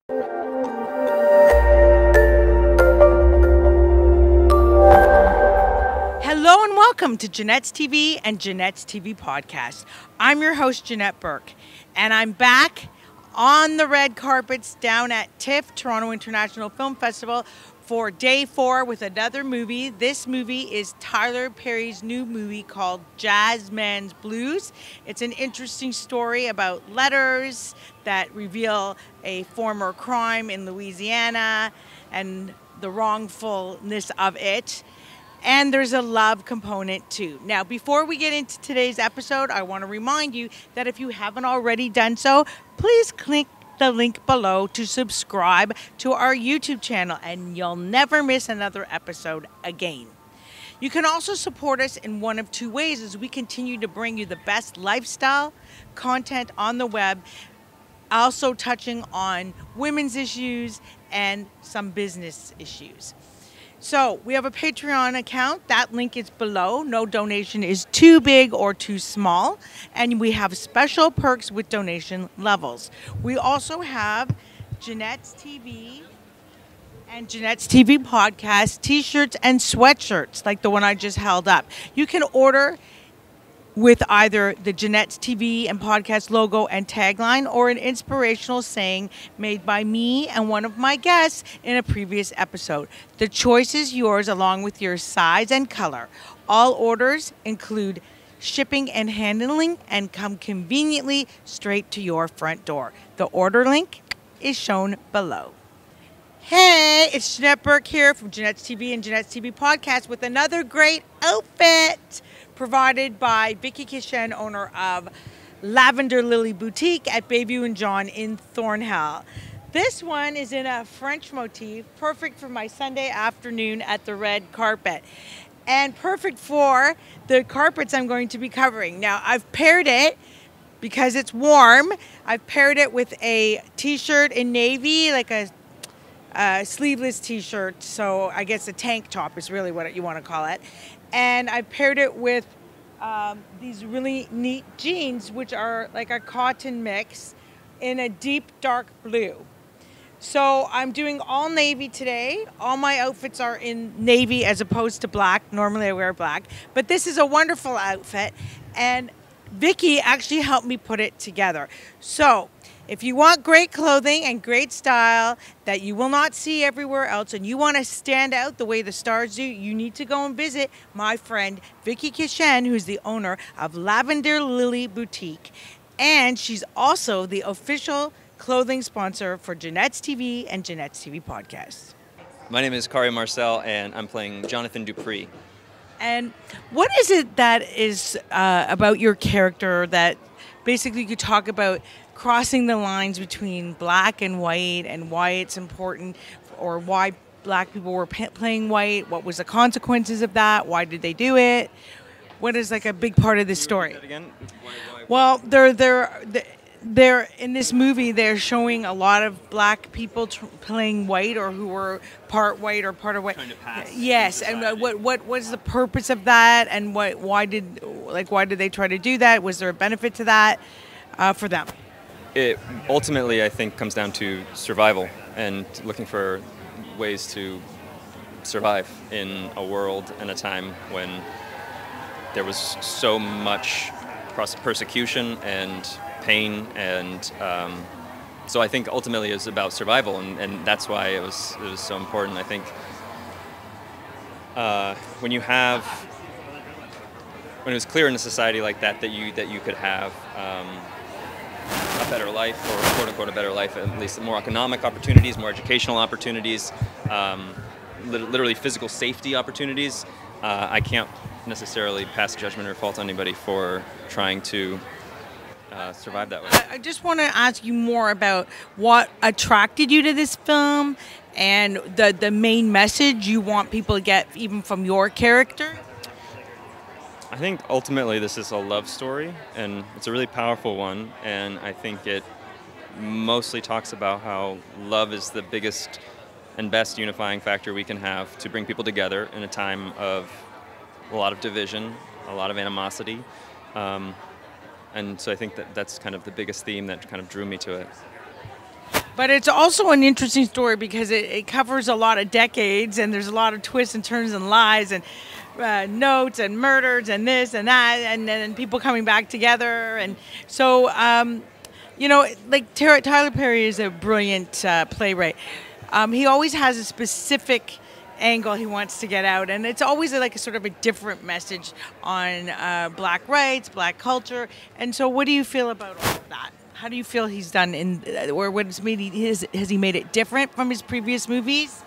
Hello and welcome to Janette's TV and Janette's TV podcast. I'm your host, Janette Burke, and I'm back on the red carpets down at TIFF, Toronto International Film Festival, for day 4 with another movie. This movie is Tyler Perry's new movie called Jazzman's Blues. It's an interesting story about letters that reveal a former crime in Louisiana and the wrongfulness of it. And there's a love component too. Now, before we get into today's episode, I want to remind you that if you haven't already done so, please click the link below to subscribe to our YouTube channel, and you'll never miss another episode again. You can also support us in one of 2 ways as we continue to bring you the best lifestyle content on the web, also touching on women's issues and some business issues. So we have a Patreon account. That link is below. No donation is too big or too small. And we have special perks with donation levels. We also have Janette's TV and Janette's TV podcast t-shirts and sweatshirts like the one I just held up. You can order with either the Janette's TV and podcast logo and tagline or an inspirational saying made by me and one of my guests in a previous episode. The choice is yours along with your size and color. All orders include shipping and handling and come conveniently straight to your front door. The order link is shown below. Hey, it's Janette Burke here from Janette's TV and Janette's TV podcast with another great outfit provided by Vicky Kishen, owner of Lavender Lily Boutique at Bayview and John in Thornhill. This one is in a French motif, perfect for my Sunday afternoon at the red carpet, and perfect for the carpets I'm going to be covering. Now, I've paired it, because it's warm, I've paired it with a t-shirt in navy, like a sleeveless t-shirt, so I guess a tank top is really what you want to call it. And I paired it with these really neat jeans, which are like a cotton mix in a deep dark blue. So I'm doing all navy today. All my outfits are in navy as opposed to black. Normally I wear black, but this is a wonderful outfit. And Vicky actually helped me put it together. So if you want great clothing and great style that you will not see everywhere else, and you want to stand out the way the stars do, you need to go and visit my friend Vicky Kishen, who's the owner of Lavender Lily Boutique. And she's also the official clothing sponsor for Janette's TV and Janette's TV podcast. My name is Kari Marcel, and I'm playing Jonathan Dupree. And what is it that is about your character that basically you could talk about crossing the lines between black and white and why it's important, or why black people were playing white? What was the consequences of that? Why did they do it? What is like a big part of this story? Well, they're in this movie. They're showing a lot of black people playing white, or who were part white or part of white. Trying to pass. Yes, and what was the purpose of that? And why did they try to do that? Was there a benefit to that for them? It ultimately, I think, comes down to survival and looking for ways to survive in a world and a time when there was so much persecution and pain, and so I think ultimately it was about survival, and that's why it was so important. I think when it was clear in a society like that that you could have a better life, or quote unquote a better life, at least more economic opportunities, more educational opportunities, literally physical safety opportunities. I can't necessarily pass judgment or fault on anybody for trying to survive that way. I just want to ask you more about what attracted you to this film and the main message you want people to get even from your character. I think ultimately this is a love story, and it's a really powerful one, and I think it mostly talks about how love is the biggest and best unifying factor we can have to bring people together in a time of a lot of division, a lot of animosity, and so I think that's kind of the biggest theme that kind of drew me to it. But it's also an interesting story because it covers a lot of decades, and there's a lot of twists and turns and lies and notes and murders and this and that, and then people coming back together. And so, you know, like Tyler Perry is a brilliant playwright. He always has a specific angle he wants to get out, and it's always like a sort of a different message on Black rights, Black culture. And so what do you feel about all of that? How do you feel he's done or has he made it different from his previous movies?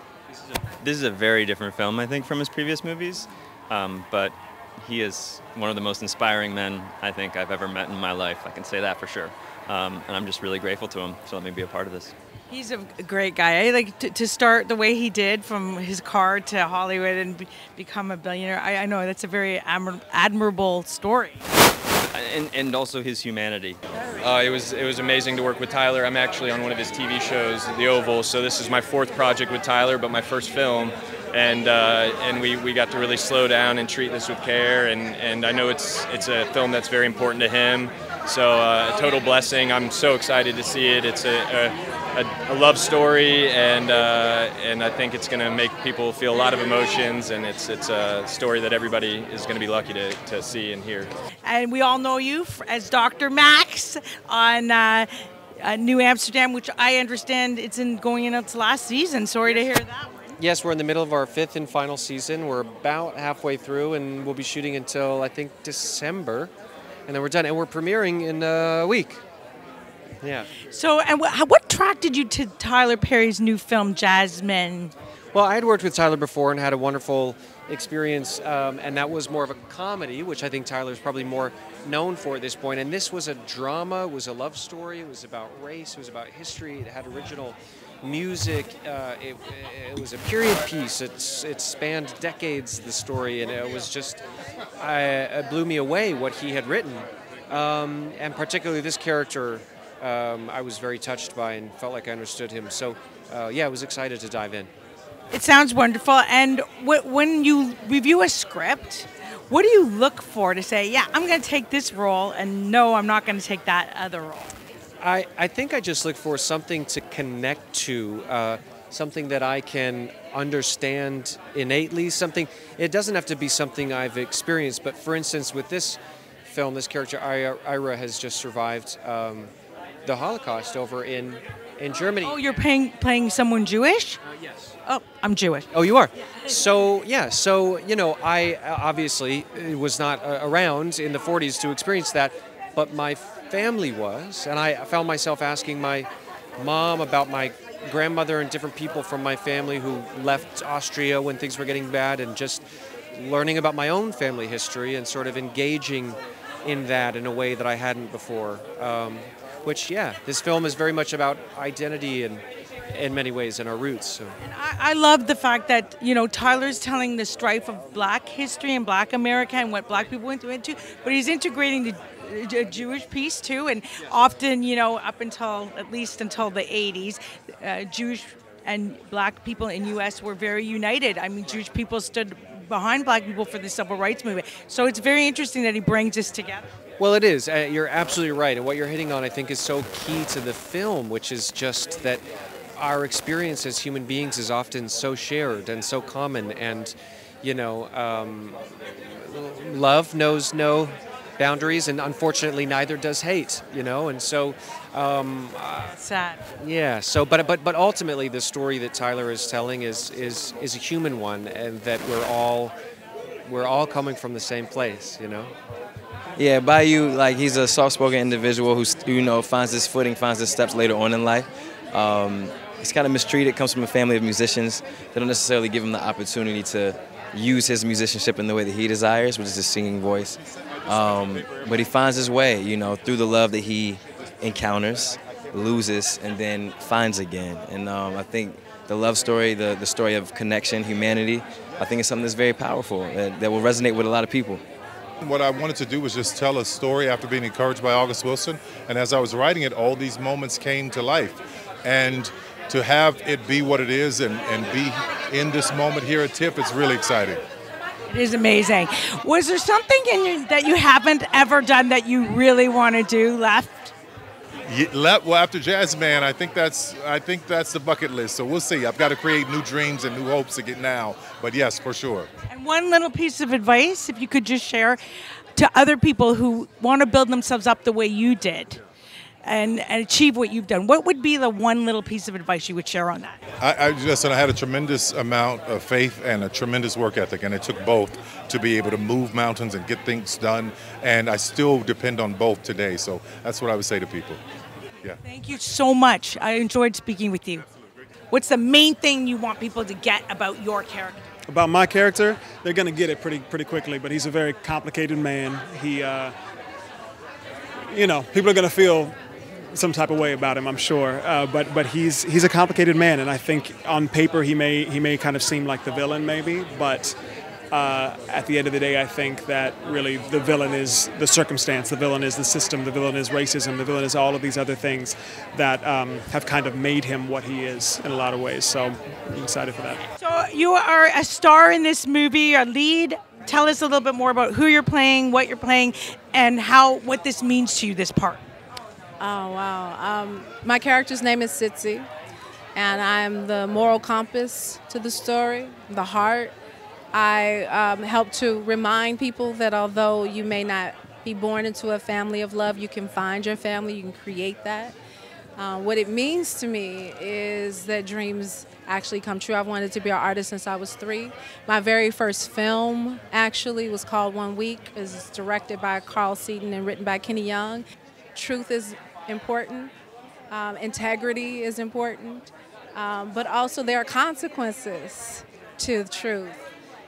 This is a very different film, I think, from his previous movies, but he is one of the most inspiring men I think I've ever met in my life. I can say that for sure, and I'm just really grateful to him, so let me be a part of this. He's a great guy. Like to start the way he did from his car to Hollywood and become a billionaire. I know that's a very admirable story. And also his humanity. It was amazing to work with Tyler. I'm actually on one of his TV shows, The Oval, so this is my 4th project with Tyler, but my first film. And we got to really slow down and treat this with care. And I know it's a film that's very important to him. So a total blessing. I'm so excited to see it. It's a love story, and I think it's going to make people feel a lot of emotions, and it's a story that everybody is going to be lucky to see and hear. And we all know you as Dr. Max on New Amsterdam, which I understand it's going in its last season. Sorry to hear that one. Yes, we're in the middle of our 5th and final season. We're about halfway through, and we'll be shooting until, I think, December. And then we're done. And we're premiering in a week. Yeah. So, and what attracted you to Tyler Perry's new film, Jazzman? Well, I had worked with Tyler before and had a wonderful experience, and that was more of a comedy, which I think Tyler's probably more known for at this point. And this was a drama, it was a love story, it was about race, it was about history, it had original music, it was a period piece, it spanned decades, the story, and it was just, it blew me away what he had written. And particularly this character, I was very touched by and felt like I understood him. So, yeah, I was excited to dive in. It sounds wonderful. And when you review a script, what do you look for to say, yeah, I'm going to take this role, and no, I'm not going to take that other role? I think I just look for something to connect to, something that I can understand innately, something, it doesn't have to be something I've experienced, but for instance, with this film, this character, Ira has just survived the Holocaust over in Germany. Oh, you're playing someone Jewish? Yes. Oh, I'm Jewish. Oh, you are? So, yeah, so, you know, I obviously was not around in the 40s to experience that, but my family was, and I found myself asking my mom about my grandmother and different people from my family who left Austria when things were getting bad, and just learning about my own family history and sort of engaging in that in a way that I hadn't before. Which, yeah, this film is very much about identity and in many ways and our roots. So. And I love the fact that, you know, Tyler's telling the strife of Black history and Black America and what Black people went into, but he's integrating the Jewish piece too, and often, you know, at least until the 80s, Jewish and Black people in U.S. were very united. I mean, Jewish people stood behind Black people for the Civil Rights Movement. So it's very interesting that he brings us together. Well, it is. You're absolutely right. And what you're hitting on, I think, is so key to the film, which is just that our experience as human beings is often so shared and so common. And, you know, love knows no boundaries, and unfortunately neither does hate, you know. And so sad. Yeah, so but ultimately the story that Tyler is telling is a human one, and that we're all coming from the same place, you know. Yeah, Bayou, like, he's a soft-spoken individual who, you know, finds his footing, finds his steps later on in life. He's kind of mistreated, comes from a family of musicians. They don't necessarily give him the opportunity to use his musicianship in the way that he desires, which is his singing voice. But he finds his way, you know, through the love that he encounters, loses, and then finds again. And I think the love story, the story of connection, humanity, I think it's something that's very powerful, that will resonate with a lot of people. What I wanted to do was just tell a story after being encouraged by August Wilson, and as I was writing it, all these moments came to life. And to have it be what it is and be in this moment here at TIFF, it's really exciting. It is amazing. Was there something that you haven't ever done that you really want to do left? Well, after Jazzman, I think that's the bucket list. So we'll see. I've got to create new dreams and new hopes to get now. But yes, for sure. And one little piece of advice, if you could just share to other people who want to build themselves up the way you did and achieve what you've done, what would be the one little piece of advice you would share on that? I had a tremendous amount of faith and a tremendous work ethic, and it took both to be able to move mountains and get things done. And I still depend on both today. So that's what I would say to people. Yeah. Thank you so much. I enjoyed speaking with you. What's the main thing you want people to get about your character? About my character, they're going to get it pretty quickly, but he's a very complicated man. He, people are going to feel some type of way about him, I'm sure. But he's a complicated man, and I think on paper he may kind of seem like the villain, maybe, but at the end of the day, I think that really the villain is the circumstance, the villain is the system, the villain is racism, the villain is all of these other things that have kind of made him what he is in a lot of ways. So I'm excited for that. So you are a star in this movie, a lead. Tell us a little bit more about who you're playing, what you're playing, and what this means to you, this part. Oh, wow. My character's name is Sitsi, and I'm the moral compass to the story, the heart. I help to remind people that although you may not be born into a family of love, you can find your family, you can create that. What it means to me is that dreams actually come true. I've wanted to be an artist since I was 3. My very first film actually was called 1 Week. It was directed by Carl Seaton and written by Kenny Young. Truth is important. Integrity is important. But also there are consequences to the truth.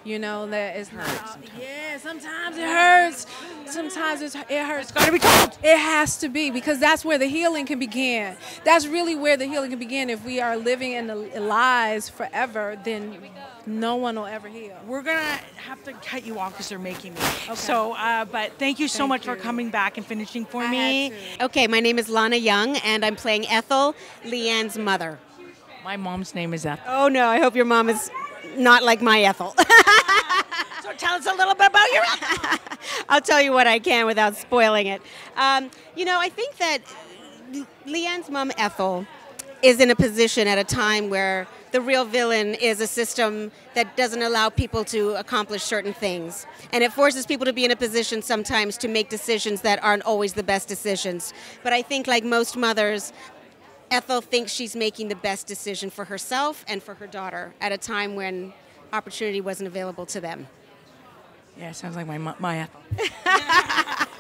You know, that it's not. Yeah, sometimes it hurts. Sometimes it hurts. It's got to be told. It has to be, because that's where the healing can begin. That's really where the healing can begin. If we are living in the lies forever, then no one will ever heal. We're going to have to cut you off because they're making me. Okay. So, but thank you so much for coming back and finishing for me. Okay, my name is Lana Young, and I'm playing Ethel, Leanne's mother. My mom's name is Ethel. Oh, no, I hope your mom is not like my Ethel. So tell us a little bit about your Ethel. I'll tell you what I can without spoiling it. I think that Leanne's mom, Ethel, is in a position at a time where the real villain is a system that doesn't allow people to accomplish certain things. And it forces people to be in a position sometimes to make decisions that aren't always the best decisions. But I think, like most mothers, Ethel thinks she's making the best decision for herself and for her daughter at a time when opportunity wasn't available to them. Yeah, sounds like my Ethel.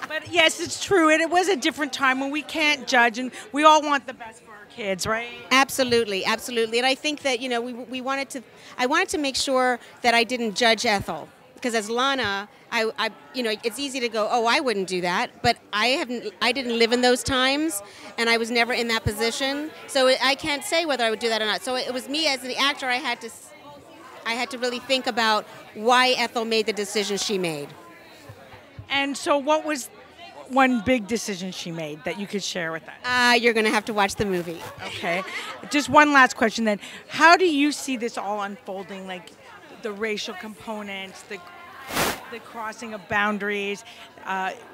But yes, it's true. And it was a different time when we can't judge, and we all want the best for our kids, right? Absolutely, absolutely. And I think that, I wanted to make sure that I didn't judge Ethel. Because as Lana, it's easy to go, oh, I wouldn't do that, but I didn't live in those times, and I was never in that position, so I can't say whether I would do that or not. So it was me as the actor. I had to really think about why Ethel made the decision she made. And so, what was one big decision she made that you could share with us? You're going to have to watch the movie. Okay. Just one last question then. How do you see this all unfolding? Like, the racial components, the crossing of boundaries,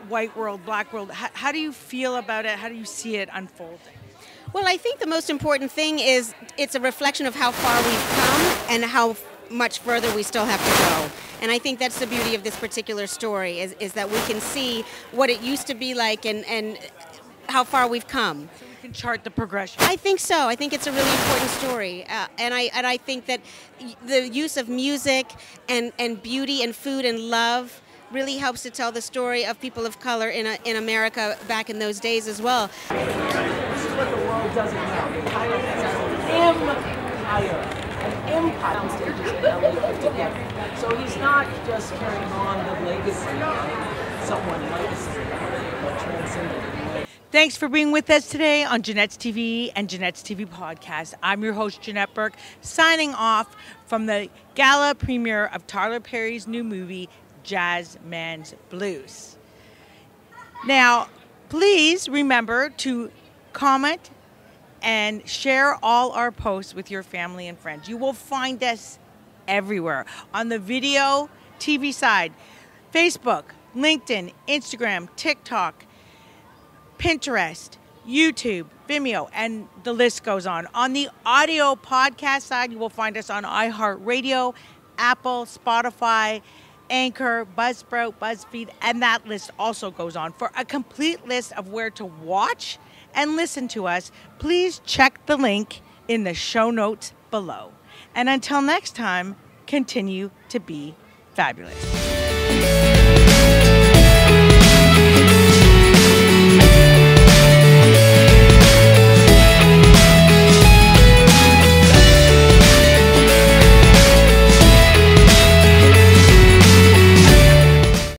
white world, black world. How do you feel about it? How do you see it unfolding? Well, I think the most important thing is it's a reflection of how far we've come and how much further we still have to go. And I think that's the beauty of this particular story is that we can see what it used to be like and how far we've come. So we can chart the progression. I think so. I think it's a really important story. And I think that the use of music and beauty and food and love really helps to tell the story of people of color in America back in those days as well. This is what the world doesn't know. Tyler has an empire on stages in LA put together. So he's not just carrying on the legacy of someone's legacy, but transcending. Thanks for being with us today on Janette's TV and Janette's TV Podcast. I'm your host, Janette Burke, signing off from the gala premiere of Tyler Perry's new movie, Jazzman's Blues. Now, please remember to comment and share all our posts with your family and friends. You will find us everywhere on the video, TV side, Facebook, LinkedIn, Instagram, TikTok, Pinterest, YouTube, Vimeo, and the list goes on. On the audio podcast side, you will find us on iHeartRadio, Apple, Spotify, Anchor, Buzzsprout, BuzzFeed, and that list also goes on. For a complete list of where to watch and listen to us, please check the link in the show notes below. And until next time, continue to be fabulous.